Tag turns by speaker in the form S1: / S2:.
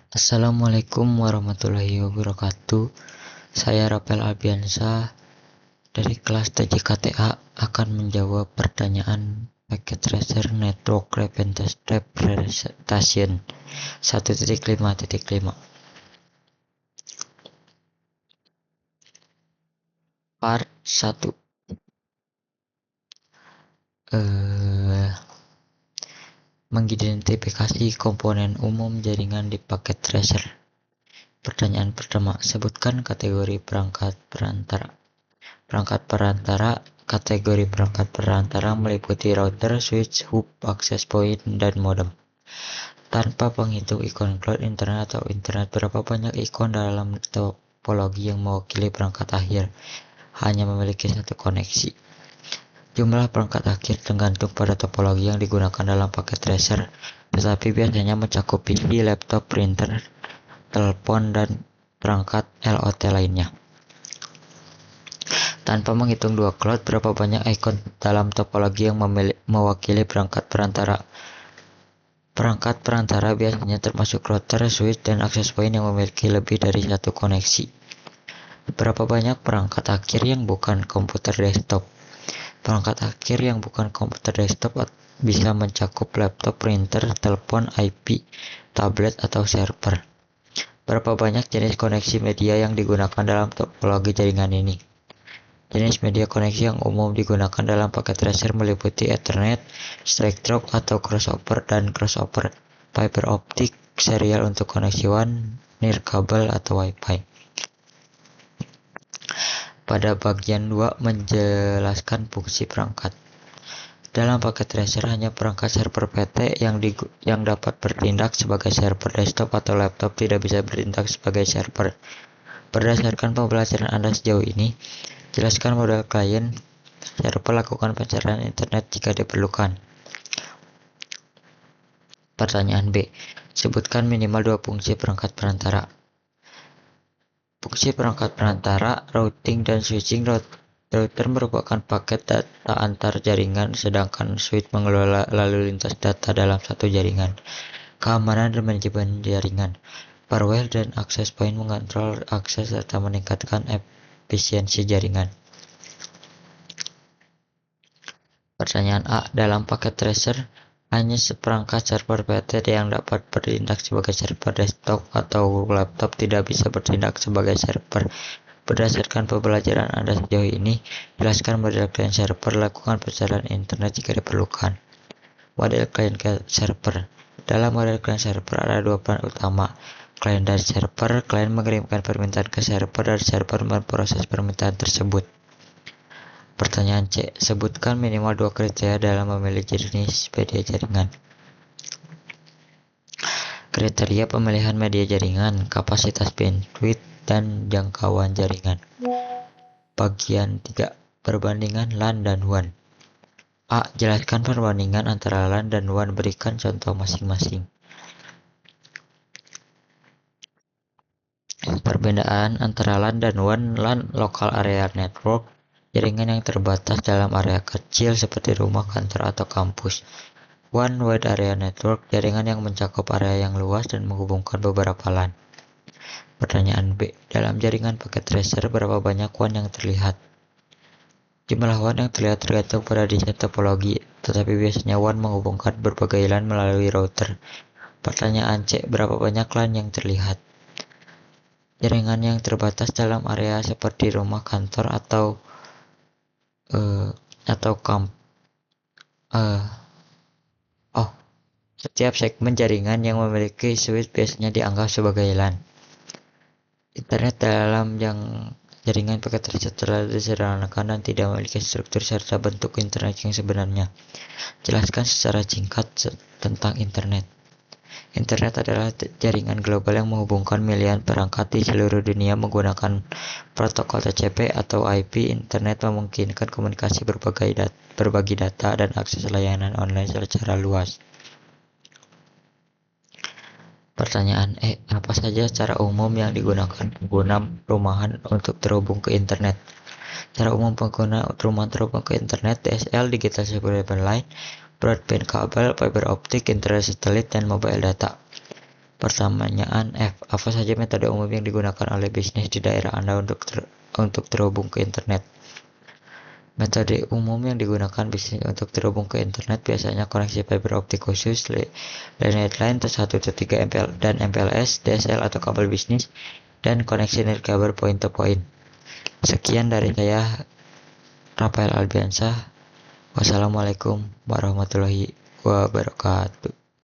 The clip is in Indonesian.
S1: Assalamualaikum warahmatullahi wabarakatuh. Saya Rapel Albiansa dari kelas TJKTA akan menjawab pertanyaan Packet Tracer Network Representation 1.5.5 Part 1. Mengidentifikasi komponen umum jaringan di Packet Tracer. Pertanyaan pertama, sebutkan kategori perangkat perantara. Kategori perangkat perantara meliputi router, switch, hub, access point, dan modem. Tanpa penghitung ikon cloud internet atau internet, berapa banyak ikon dalam topologi yang mewakili perangkat akhir? Hanya memiliki satu koneksi. Jumlah perangkat akhir tergantung pada topologi yang digunakan dalam paket tracer, tetapi biasanya mencakup PC, laptop, printer, telepon, dan perangkat LOT lainnya. Tanpa menghitung dua cloud, berapa banyak ikon dalam topologi yang mewakili perangkat perantara? Perangkat perantara biasanya termasuk router, switch, dan access point yang memiliki lebih dari satu koneksi. Berapa banyak perangkat akhir yang bukan komputer desktop? Perangkat akhir yang bukan komputer desktop bisa mencakup laptop, printer, telepon, IP, tablet, atau server. Berapa banyak jenis koneksi media yang digunakan dalam topologi jaringan ini? Jenis media koneksi yang umum digunakan dalam paket tracer meliputi Ethernet, straight drop atau crossover, dan crossover, fiber optik, serial untuk koneksi WAN, nirkabel, atau Wi-Fi. Pada bagian 2 menjelaskan fungsi perangkat. Dalam paket tracer hanya perangkat server PT yang dapat bertindak sebagai server desktop atau laptop tidak bisa bertindak sebagai server. Berdasarkan pembelajaran Anda sejauh ini, jelaskan model klien server, lakukan pencarian internet jika diperlukan. Pertanyaan B. Sebutkan minimal dua fungsi perangkat perantara. Fungsi perangkat perantara, routing dan switching. Router merupakan paket data antar jaringan, sedangkan switch mengelola lalu lintas data dalam satu jaringan. Keamanan dan manajemen jaringan. Firewall dan access point mengontrol akses serta meningkatkan efisiensi jaringan. Pertanyaan A. Dalam paket tracer, hanya seperangkat server PT yang dapat bertindak sebagai server desktop atau laptop tidak bisa bertindak sebagai server. Berdasarkan pembelajaran Anda sejauh ini, jelaskan model klien server, lakukan pencarian internet jika diperlukan. Model klien server. Dalam model klien server ada dua peran utama, klien dan server. Klien mengirimkan permintaan ke server dan server memproses permintaan tersebut. Pertanyaan C. Sebutkan minimal dua kriteria dalam memilih jenis media jaringan. Kriteria pemilihan media jaringan, kapasitas bandwidth, dan jangkauan jaringan. Bagian 3. Perbandingan LAN dan WAN. A. Jelaskan perbandingan antara LAN dan WAN, berikan contoh masing-masing. Perbedaan antara LAN dan WAN. LAN Local Area Network, jaringan yang terbatas dalam area kecil seperti rumah, kantor, atau kampus. WAN Wide Area Network, jaringan yang mencakup area yang luas dan menghubungkan beberapa LAN. Pertanyaan B. Dalam jaringan paket tracer, berapa banyak WAN yang terlihat? Jumlah WAN yang terlihat tergantung pada desain topologi, tetapi biasanya WAN menghubungkan berbagai LAN melalui router. Pertanyaan C. Berapa banyak LAN yang terlihat? Jaringan yang terbatas dalam area seperti rumah, kantor, atau setiap segmen jaringan yang memiliki switch biasanya dianggap sebagai LAN. Internet dalam jaringan paket tracer terlalu disederhanakan dan tidak memiliki struktur serta bentuk internet yang sebenarnya. Jelaskan secara singkat tentang internet. Internet adalah jaringan global yang menghubungkan miliaran perangkat di seluruh dunia menggunakan protokol TCP atau IP. Internet memungkinkan komunikasi, berbagi data, dan akses layanan online secara luas. Pertanyaan E. Apa saja cara umum yang digunakan pengguna rumahan untuk terhubung ke internet? Cara umum pengguna rumah terhubung ke internet: DSL, Digital Subscriber Line, broadband kabel, fiber optik, internet satelit, dan mobile data. Pertanyaan F. Apa saja metode umum yang digunakan oleh bisnis di daerah Anda untuk terhubung ke internet? Metode umum yang digunakan bisnis untuk terhubung ke internet biasanya koneksi fiber optik khusus, Linear Line, T1-T3 dan MPLS, DSL atau kabel bisnis, dan koneksi nirkabel point-to-point. Sekian dari saya, Rafael Albiansyah. Wassalamualaikum warahmatullahi wabarakatuh.